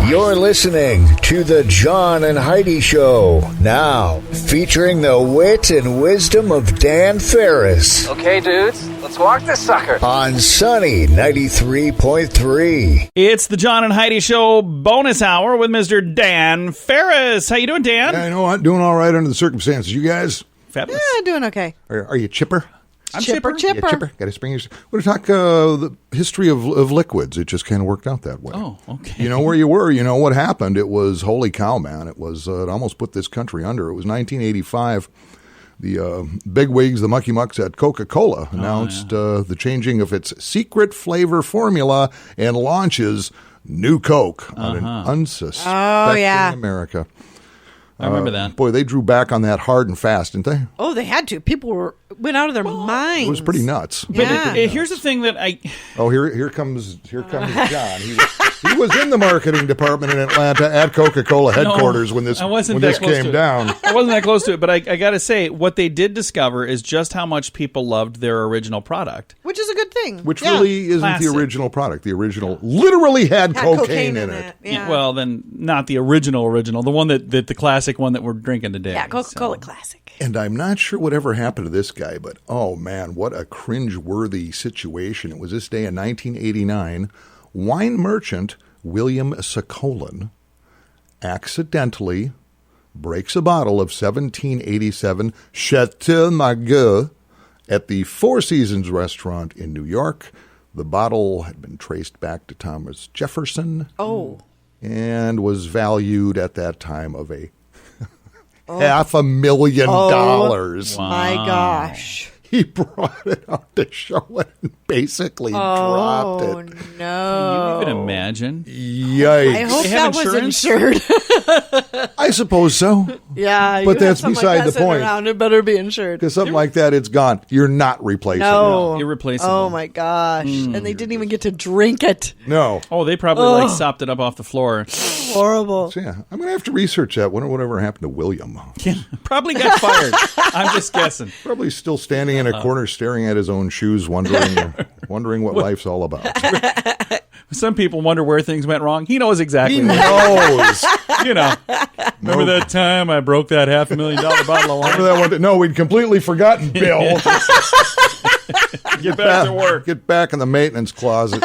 You're listening to the John and Heidi Show, now featuring the wit and wisdom of Dan Farris. Okay, dudes, let's walk this sucker. On Sunny 93.3. It's the John and Heidi Show bonus hour with Mr. Dan Farris. How you doing, Dan? Yeah, I'm doing all right under the circumstances. You guys? Fabulous. Yeah, doing okay. Are you chipper? I'm chipper. Yeah, chipper. Got to spring your... We're going to talk the history of liquids. It just kind of worked out that way. Oh, okay. You know where you were. You know what happened. It was, holy cow, man. It was, it almost put this country under. It was 1985. The bigwigs, the mucky mucks at Coca-Cola announced the changing of its secret flavor formula and launches New Coke on an unsuspecting America. I remember that. Boy, they drew back on that hard and fast, didn't they? Oh, they had to. People went out of their minds. It was pretty nuts. But here's the thing that I... Oh, here comes John. He was in the marketing department in Atlanta at Coca-Cola headquarters when this came down. I wasn't that close to it, but I got to say, what they did discover is just how much people loved their original product. Which is a good thing. Which really isn't Classic. the original product. The original literally had cocaine in it. Yeah. Well, then not the original, the one that the classic one that we're drinking today. Yeah, Coca-Cola Classic. And I'm not sure whatever happened to this guy, but oh man, what a cringe-worthy situation. It was this day in 1989. Wine merchant William Sokolin accidentally breaks a bottle of 1787 Chateau Margaux at the Four Seasons restaurant in New York. The bottle had been traced back to Thomas Jefferson. Oh. And was valued at that time of $500,000. Wow. My gosh. He brought it out to show it and basically dropped it. Oh, no. Can you even imagine? Yikes. I hope They have that was insurance? insured. I suppose so. Yeah. But you have that's something beside like that the sitting point. around, it better be insured. Because something like that, it's gone. You're not replacing No. Irreplaceable. Oh, my gosh. And they didn't even get to drink it. it. No. Oh, they probably sopped it up off the floor. Horrible. So, yeah, I'm going to have to research that. Wonder whatever happened to William. Probably got fired. I'm just guessing. Probably still standing in a corner staring at his own shoes, wondering what life's all about. Some people wonder where things went wrong. He knows exactly. He knows. Remember that time I broke that $500,000 bottle of wine? Remember that one? No, we'd completely forgotten, Bill. Get back to work. Get back in the maintenance closet.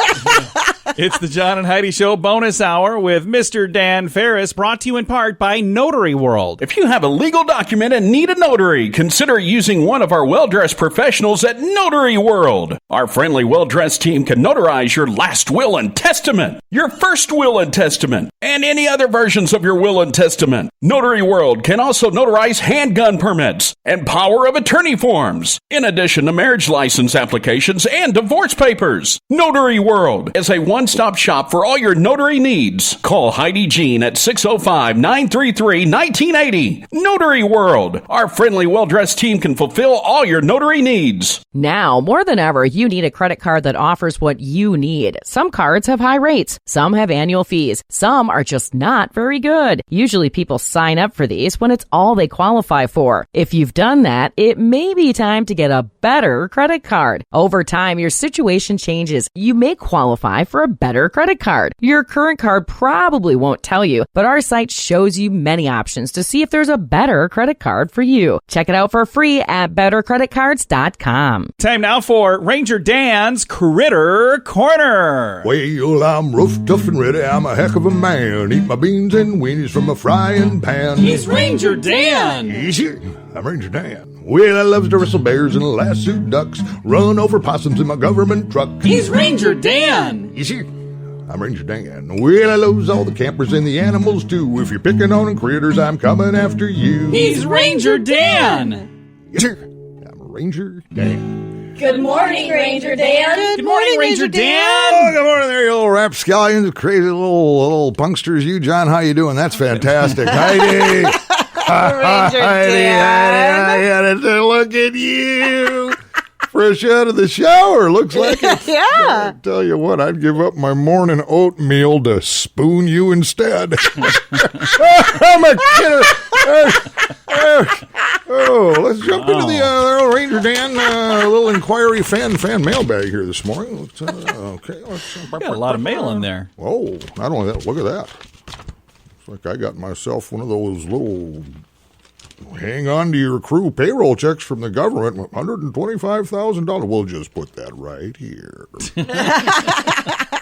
It's the John and Heidi Show bonus hour with Mr. Dan Farris, brought to you in part by Notary World. If you have a legal document and need a notary, consider using one of our well-dressed professionals at Notary World. Our friendly, well-dressed team can notarize your last will and testament, your first will and testament, and any other versions of your will and testament. Notary World can also notarize handgun permits and power of attorney forms, in addition to marriage license applications and divorce papers. Notary World is a one-stop shop for all your notary needs. Call Heidi Jean at 605-933-1980. Notary World. Our friendly, well-dressed team can fulfill all your notary needs. Now, more than ever, you need a credit card that offers what you need. Some cards have high rates. Some have annual fees. Some are just not very good. Usually people sign up for these when it's all they qualify for. If you've done that, it may be time to get a better credit card. Over time, your situation changes. You may qualify for a better credit card. Your current card probably won't tell you, but our site shows you many options to see if there's a better credit card for you. Check it out for free at bettercreditcards.com. Time now for Ranger Dan's Critter Corner. Well, I'm rough, tough, and ready. I'm a heck of a man. Eat my beans and weenies from a frying pan. He's Ranger Dan. Easy. I'm Ranger Dan. Well, I loves to wrestle bears and lasso ducks, run over possums in my government truck. He's Ranger Dan. Easy. I'm Ranger Dan. Well, I loves all the campers and the animals too. If you're picking on critters, I'm coming after you. He's Ranger Dan. Yes, sir. I'm Ranger Dan. Good morning, Ranger Dan. Good morning, Ranger Dan. Oh, good morning there, you little rapscallions, crazy little punksters. You, John, how you doing? That's fantastic. Heidi. Ranger Dan. I had to look at you. Fresh out of the shower. Looks like it. Yeah. I tell you what, I'd give up my morning oatmeal to spoon you instead. I'm a kidder. Let's jump into the Ranger Dan little inquiry fan mailbag here this morning. Let's Got a lot of mail in there. Oh, not only that, look at that. It's like I got myself one of those little hang on to your crew payroll checks from the government, $125,000. We'll just put that right here.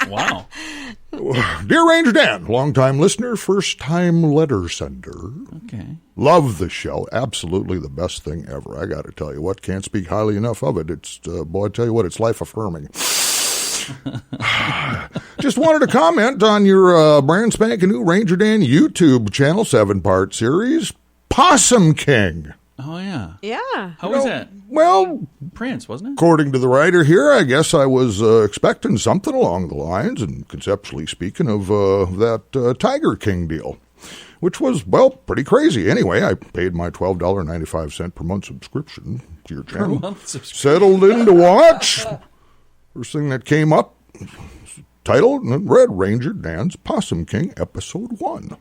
Wow. Dear Ranger Dan, longtime listener, first-time letter sender. Okay. Love the show. Absolutely the best thing ever. I got to tell you what, can't speak highly enough of it. It's, boy, I tell you what, it's life-affirming. Just wanted to comment on your brand spanking new Ranger Dan YouTube channel 7-part series, Possum King. Oh, yeah. Yeah. How was that? Well, Prince, wasn't it? according to the writer here, I guess I was expecting something along the lines, and conceptually speaking, of that Tiger King deal, which was, well, pretty crazy. Anyway, I paid my $12.95 per month subscription to your channel. Settled in to watch. First thing that came up, titled and read Ranger Dan's Possum King, Episode 1.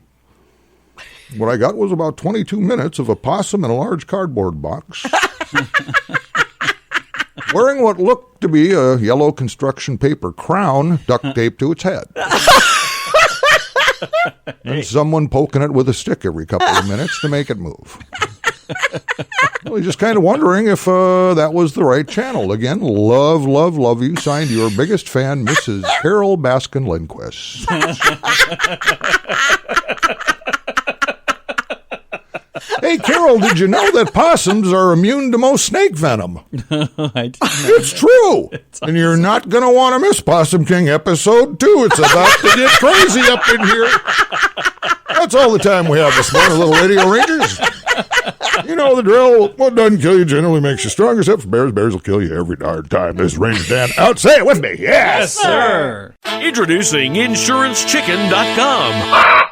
What I got was about 22 minutes of a possum in a large cardboard box, wearing what looked to be a yellow construction paper crown duct taped to its head. And someone poking it with a stick every couple of minutes to make it move. Well, just kind of wondering if that was the right channel. Again, love, love, love you. Signed, your biggest fan, Mrs. Carol Baskin-Lindquist. Hey, Carol, did you know that possums are immune to most snake venom? It's true. And you're not going to want to miss Possum King Episode 2. It's about to get crazy up in here. That's all the time we have this morning, little radio rangers. You know the drill. What doesn't kill you generally makes you stronger, except for bears. Bears will kill you every darn time. This is Ranger Dan out. Say it with me. Yes, sir. Introducing InsuranceChicken.com.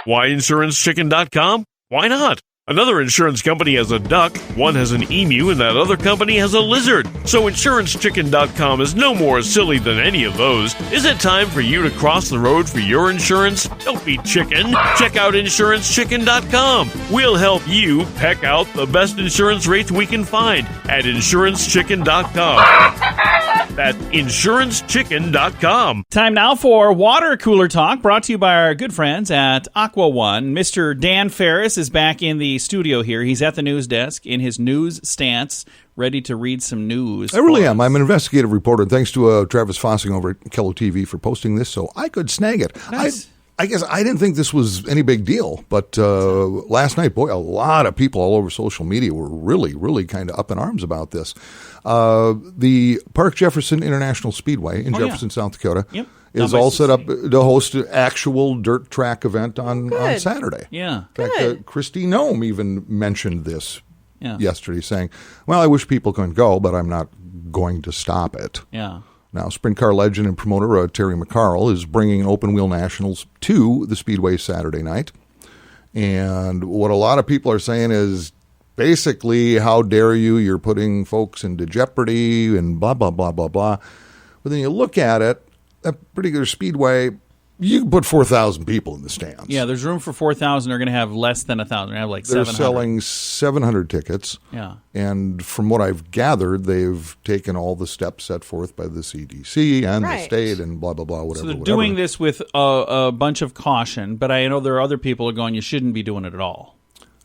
Why InsuranceChicken.com? Why not? Another insurance company has a duck, one has an emu, and that other company has a lizard. So InsuranceChicken.com is no more silly than any of those. Is it time for you to cross the road for your insurance? Don't be chicken. Check out InsuranceChicken.com. We'll help you peck out the best insurance rates we can find at InsuranceChicken.com. That's InsuranceChicken.com. Time now for Water Cooler Talk, brought to you by our good friends at Aqua One. Mr. Dan Farris is back in the studio here. He's at the news desk in his news stance, ready to read some news. I really am. I'm an investigative reporter, and thanks to Travis Fossing over at Kello TV for posting this so I could snag it. Nice. I guess I didn't think this was any big deal, but last night, boy, a lot of people all over social media were really, really kind of up in arms about this. The Park Jefferson International Speedway in Jefferson, South Dakota is all set up to host an actual dirt track event on Saturday. Yeah. In fact, Christy Nome even mentioned this yesterday, saying, well, I wish people could go, but I'm not going to stop it. Yeah. Now, sprint car legend and promoter Terry McCarl is bringing Open Wheel Nationals to the Speedway Saturday night. And what a lot of people are saying is basically, how dare you? You're putting folks into jeopardy and blah, blah, blah, blah, blah. But then you look at it, that particular Speedway, you can put 4,000 people in the stands. Yeah, there's room for 4,000. They're going to have less than 1,000. They're going to have like 700. They're selling 700 tickets. Yeah. And from what I've gathered, they've taken all the steps set forth by the CDC and the state and blah, blah, blah, whatever. So they're doing this with a bunch of caution, but I know there are other people who are going, you shouldn't be doing it at all.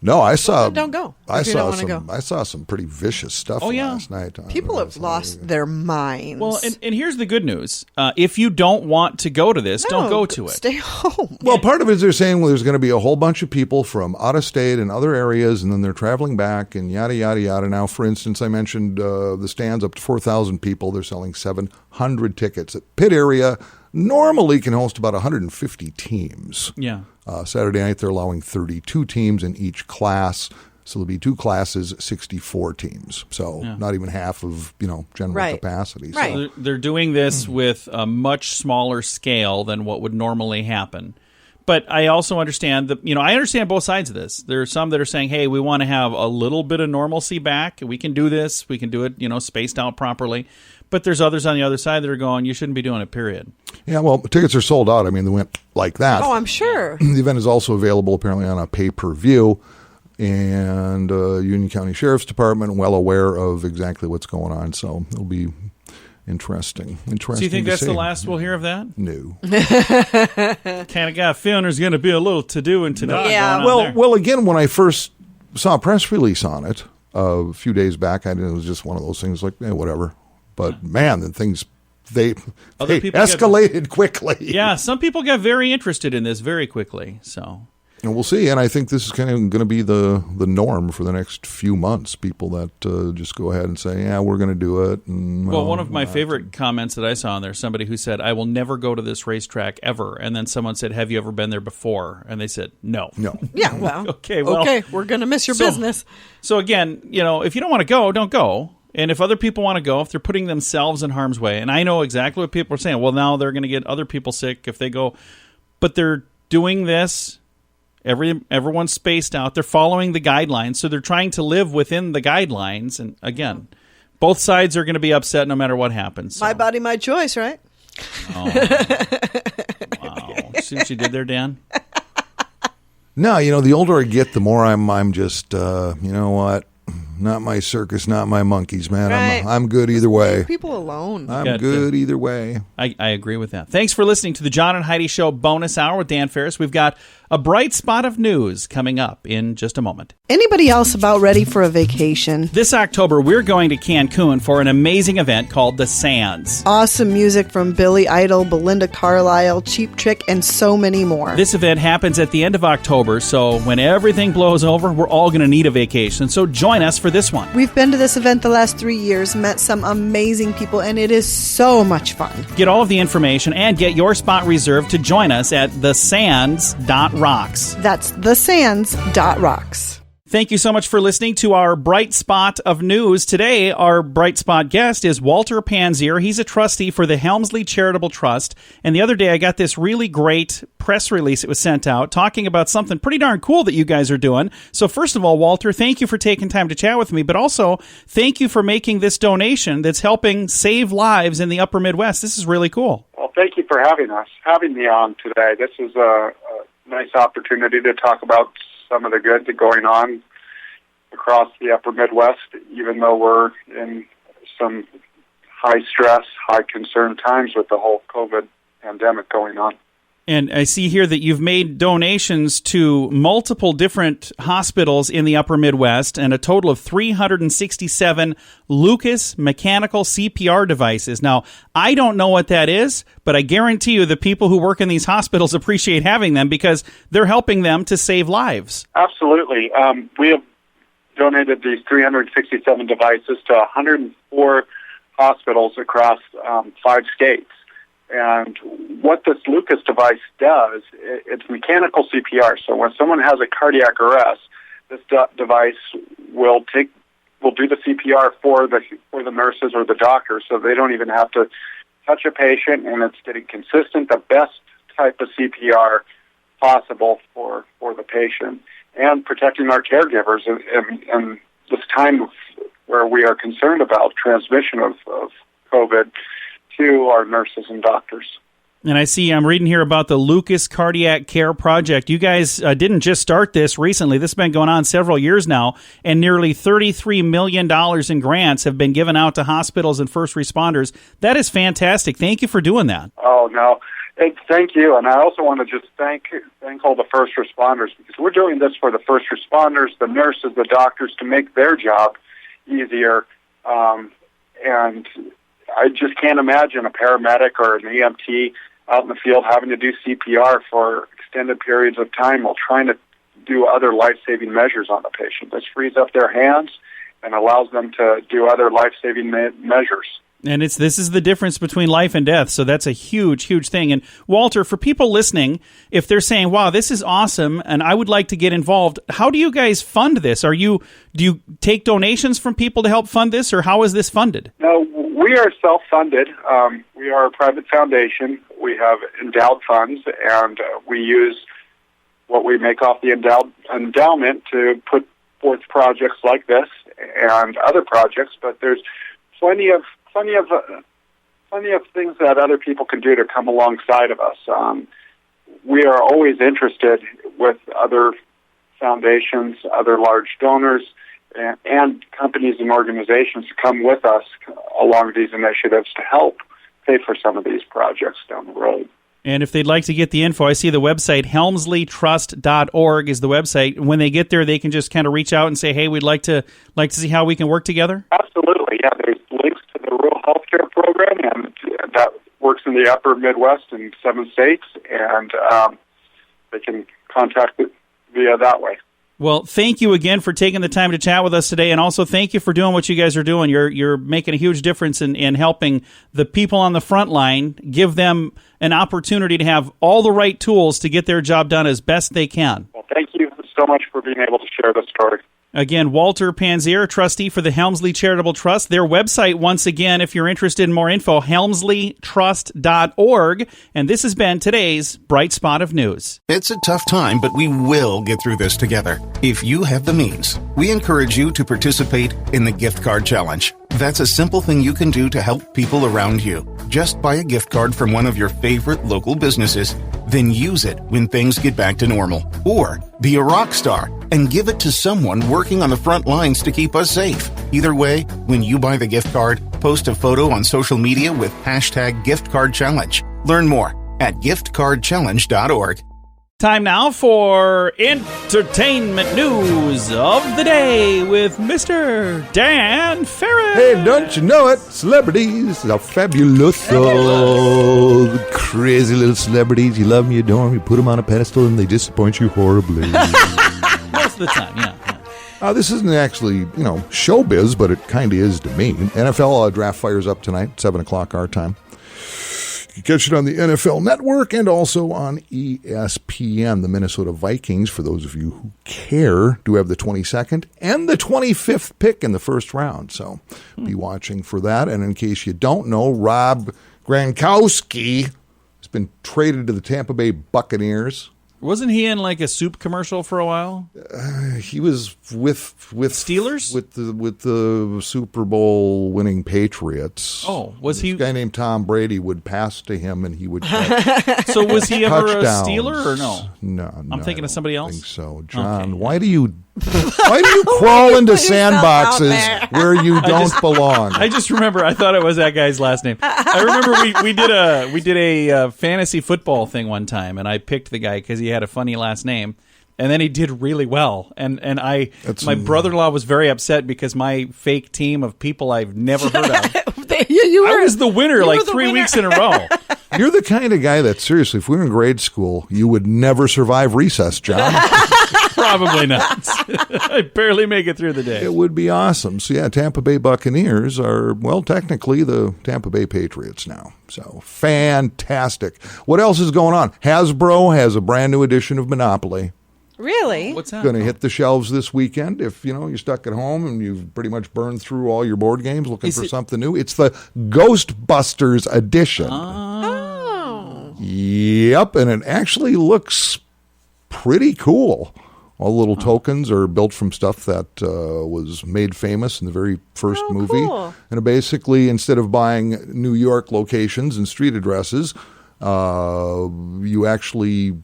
No, I saw. Don't go. I saw some pretty vicious stuff last night. People have lost their minds. Well, and here's the good news: if you don't want to go to this, don't go to it. Stay home. Well, part of it is they're saying, well, there's going to be a whole bunch of people from out of state and other areas, and then they're traveling back, and yada yada yada. Now, for instance, I mentioned the stands up to 4,000 people. They're selling 700 tickets. At pit area normally can host about 150 teams. Yeah. Saturday night, they're allowing 32 teams in each class. So there'll be two classes, 64 teams. So not even half of, general capacity. Right. So they're doing this with a much smaller scale than what would normally happen. But I also understand I understand both sides of this. There are some that are saying, hey, we want to have a little bit of normalcy back. We can do this. We can do it, spaced out properly. But there's others on the other side that are going, you shouldn't be doing it, period. Yeah, well, tickets are sold out. I mean, they went like that. Oh, I'm sure. The event is also available apparently on a pay-per-view. And Union County Sheriff's Department well aware of exactly what's going on. So it'll be Interesting. So you think that's the last we'll hear of that? No. Kind of got a feeling there's going to be a little to-do and to-do going on there. Well, again, when I first saw a press release on it a few days back, it was just one of those things like, whatever. But, man, then things, they escalated quickly. Yeah, some people got very interested in this very quickly, so... And we'll see. And I think this is kind of going to be the norm for the next few months. People that just go ahead and say, yeah, we're going to do it. And, well, one of my favorite comments that I saw on there, somebody who said, I will never go to this racetrack ever. And then someone said, have you ever been there before? And they said, no. Yeah, well, okay, we're going to miss your business. So again, if you don't want to go, don't go. And if other people want to go, if they're putting themselves in harm's way, and I know exactly what people are saying, well, now they're going to get other people sick if they go. But they're doing this. Everyone's spaced out. They're following the guidelines, so they're trying to live within the guidelines. And again, both sides are going to be upset no matter what happens. So. My body, my choice, right? Oh. Wow. See what you did there, Dan? No, the older I get, the more I'm just, you know what? Not my circus, not my monkeys, man. Right. I'm good either way. Leave people alone. I'm good either way. I agree with that. Thanks for listening to the John and Heidi Show bonus hour with Dan Farris. We've got a bright spot of news coming up in just a moment. Anybody else about ready for a vacation? This October, we're going to Cancun for an amazing event called The Sands. Awesome music from Billy Idol, Belinda Carlisle, Cheap Trick, and so many more. This event happens at the end of October, so when everything blows over, we're all going to need a vacation. So join us for this one. We've been to this event the last 3 years, met some amazing people, and it is so much fun. Get all of the information and get your spot reserved to join us at thesands.rocks. That's thesands.rocks. Thank you so much for listening to our Bright Spot of News. Today, our Bright Spot guest is Walter Panzier. He's a trustee for the Helmsley Charitable Trust. And the other day, I got this really great press release that was sent out talking about something pretty darn cool that you guys are doing. So first of all, Walter, thank you for taking time to chat with me, but also thank you for making this donation that's helping save lives in the upper Midwest. This is really cool. Well, thank you for having me on today. This is a nice opportunity to talk about some of the good that's going on across the upper Midwest, even though we're in some high stress, high concern times with the whole COVID pandemic going on. And I see here that you've made donations to multiple different hospitals in the upper Midwest and a total of 367 Lucas mechanical CPR devices. Now, I don't know what that is, but I guarantee you the people who work in these hospitals appreciate having them because they're helping them to save lives. Absolutely. We have donated these 367 devices to 104 hospitals across 5 states. And what this Lucas device does, it's mechanical CPR. So when someone has a cardiac arrest, this device will do the CPR for the nurses or the doctors, so they don't even have to touch a patient, and it's getting consistent, the best type of CPR possible for the patient, and protecting our caregivers in this time where we are concerned about transmission of COVID to our nurses and doctors. And I'm reading here about the Lucas Cardiac Care Project. You guys didn't just start this recently. This has been going on several years now, and nearly $33 million in grants have been given out to hospitals and first responders. That is fantastic. Thank you for doing that. Oh, no. Thank you. And I also want to just thank all the first responders, because we're doing this for the first responders, the nurses, the doctors, to make their job easier. And I just can't imagine a paramedic or an EMT out in the field having to do CPR for extended periods of time while trying to do other life-saving measures on the patient. This frees up their hands and allows them to do other life-saving measures. And this is the difference between life and death, so that's a huge, huge thing. And Walter, for people listening, if they're saying, wow, this is awesome, and I would like to get involved, how do you guys fund this? Do you take donations from people to help fund this, or how is this funded? No, we are self-funded. We are a private foundation. We have endowed funds, and we use what we make off the endowment to put forth projects like this and other projects, but there's plenty of things that other people can do to come alongside of us. We are always interested with other foundations, other large donors, and companies and organizations to come with us along these initiatives to help pay for some of these projects down the road. And if they'd like to get the info, I see the website, helmsleytrust.org is the website. When they get there, they can just kind of reach out and say, hey, we'd like to see how we can work together? Absolutely, yeah. There's links to the rural healthcare program, and that works in the upper Midwest in 7 states, and they can contact it via that way. Well, thank you again for taking the time to chat with us today, and also thank you for doing what you guys are doing. You're making a huge difference in helping the people on the front line, give them an opportunity to have all the right tools to get their job done as best they can. Well, thank you so much for being able to share this story. Again, Walter Panzier, trustee for the Helmsley Charitable Trust. Their website, once again, if you're interested in more info, helmsleytrust.org. And this has been today's Bright Spot of News. It's a tough time, but we will get through this together. If you have the means, we encourage you to participate in the gift card challenge. That's a simple thing you can do to help people around you. Just buy a gift card from one of your favorite local businesses, then use it when things get back to normal. Or be a rock star and give it to someone working on the front lines to keep us safe. Either way, when you buy the gift card, post a photo on social media with hashtag giftcardchallenge. Learn more at giftcardchallenge.org. Time now for entertainment news of the day with Mr. Dan Farris. Hey, don't you know it? Celebrities are fabulous. Oh, the crazy little celebrities. You love them, you adore them, you put them on a pedestal, and they disappoint you horribly. Most of the time, yeah. This isn't actually, showbiz, but it kind of is to me. NFL draft fires up tonight, 7 o'clock our time. You can catch it on the NFL Network and also on ESPN. The Minnesota Vikings, for those of you who care, do have the 22nd and the 25th pick in the first round. So be watching for that. And in case you don't know, Rob Gronkowski has been traded to the Tampa Bay Buccaneers. Wasn't he in like a soup commercial for a while? He was with Steelers with the Super Bowl winning Patriots. Oh, was he? A guy named Tom Brady would pass to him, and he would. So was he ever a Steeler or no? No, I'm thinking of somebody else. I think so, John. Okay. Why do you crawl into sandboxes where you don't belong? I just remember. I thought it was that guy's last name. I remember we did a fantasy football thing one time, and I picked the guy because he had a funny last name, and then he did really well. And my brother-in-law was very upset because my fake team of people I've never heard of. I was the winner like 3 weeks in a row. You're the kind of guy that, seriously, if we were in grade school, you would never survive recess, John. Probably not. I'd barely make it through the day. It would be awesome. So, yeah, Tampa Bay Buccaneers are, well, technically the Tampa Bay Patriots now. So, fantastic. What else is going on? Hasbro has a brand new edition of Monopoly. Really? What's that? Going to hit the shelves this weekend. If you're stuck at home and you've pretty much burned through all your board games looking for something new, it's the Ghostbusters edition. Oh. Yep, and it actually looks pretty cool. All the little tokens are built from stuff that was made famous in the very first movie. Cool. And basically, instead of buying New York locations and street addresses, you actually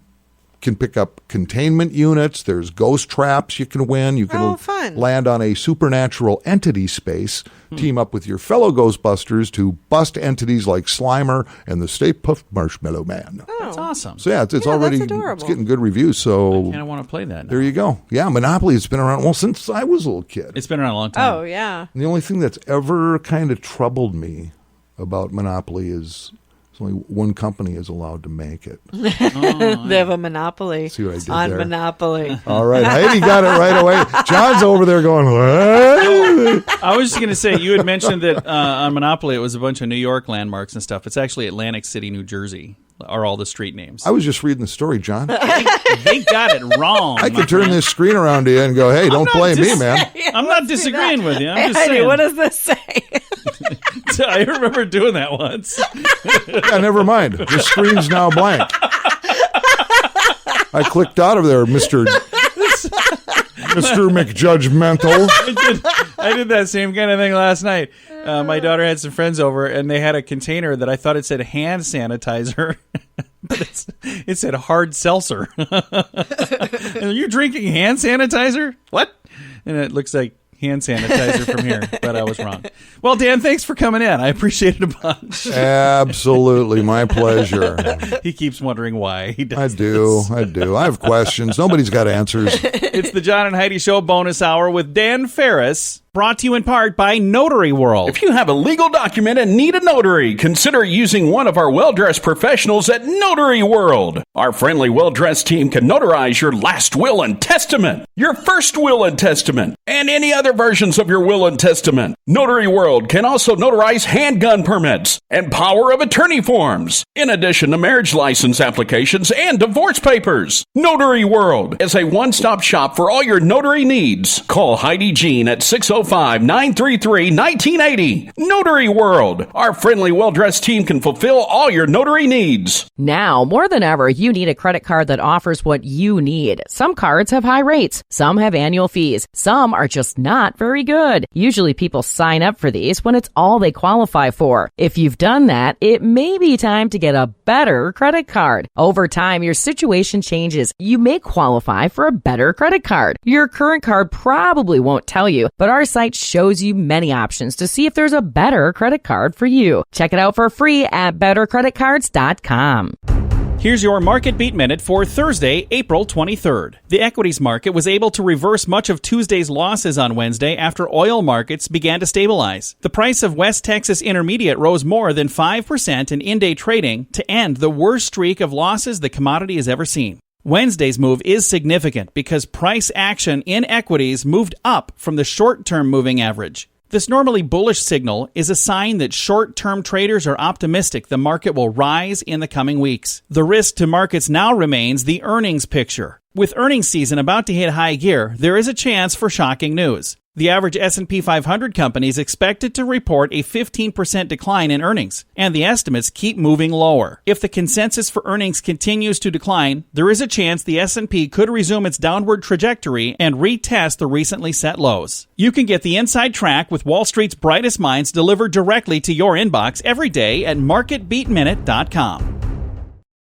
can pick up containment units. There's ghost traps you can win. You can land on a supernatural entity space, team up with your fellow Ghostbusters to bust entities like Slimer and the Stay Puft Marshmallow Man. Oh, that's awesome. So yeah, it's already it's getting good reviews. So I kind of want to play that now. There you go. Yeah, Monopoly has been around since I was a little kid. It's been around a long time. Oh yeah. And the only thing that's ever kind of troubled me about Monopoly is only one company is allowed to make it. They have a monopoly. See what I did on there? Monopoly. All right. Heidi got it right away. John's over there going, what? I was just going to say, you had mentioned that on Monopoly it was a bunch of New York landmarks and stuff. It's actually Atlantic City, New Jersey are all the street names. I was just reading the story, John. They got it wrong. I could turn this screen around to you and go, hey, don't blame me, man. I'm not disagreeing with you. I'm just Heidi, saying. what does this say? I remember doing that once. Yeah, never mind. The screen's now blank. I clicked out of there, Mr. McJudgmental. I did that same kind of thing last night. My daughter had some friends over, and they had a container that I thought it said hand sanitizer, but it said hard seltzer. Are you drinking hand sanitizer? What? And it looks like hand sanitizer from here, but I was wrong. Well, Dan, thanks for coming in. I appreciate it a bunch. Absolutely, my pleasure. He keeps wondering why he does I do. I have questions. Nobody's got answers. It's the John and Heidi Show bonus hour with Dan Farris, brought to you in part by Notary World. If you have a legal document and need a notary, consider using one of our well-dressed professionals at Notary World. Our friendly, well-dressed team can notarize your last will and testament, your first will and testament, and any other versions of your will and testament. Notary World can also notarize handgun permits and power of attorney forms, in addition to marriage license applications and divorce papers. Notary World is a one-stop shop for all your notary needs. Call Heidi Jean at 605-933-1980. Notary World. Our friendly, well-dressed team can fulfill all your notary needs. Now, more than ever, you need a credit card that offers what you need. Some cards have high rates. Some have annual fees. Some are just not very good. Usually people sign up for these when it's all they qualify for. If you've done that, it may be time to get a better credit card. Over time, your situation changes. You may qualify for a better credit card. Your current card probably won't tell you, but our site shows you many options to see if there's a better credit card for you. Check it out for free at bettercreditcards.com. Here's your Market Beat Minute for Thursday, April 23rd. The equities market was able to reverse much of Tuesday's losses on Wednesday after oil markets began to stabilize. The price of West Texas Intermediate rose more than 5% in in-day trading to end the worst streak of losses the commodity has ever seen. Wednesday's move is significant because price action in equities moved up from the short-term moving average. This normally bullish signal is a sign that short-term traders are optimistic the market will rise in the coming weeks. The risk to markets now remains the earnings picture. With earnings season about to hit high gear, there is a chance for shocking news. The average S&P 500 company is expected to report a 15% decline in earnings, and the estimates keep moving lower. If the consensus for earnings continues to decline, there is a chance the S&P could resume its downward trajectory and retest the recently set lows. You can get the inside track with Wall Street's brightest minds delivered directly to your inbox every day at marketbeatminute.com.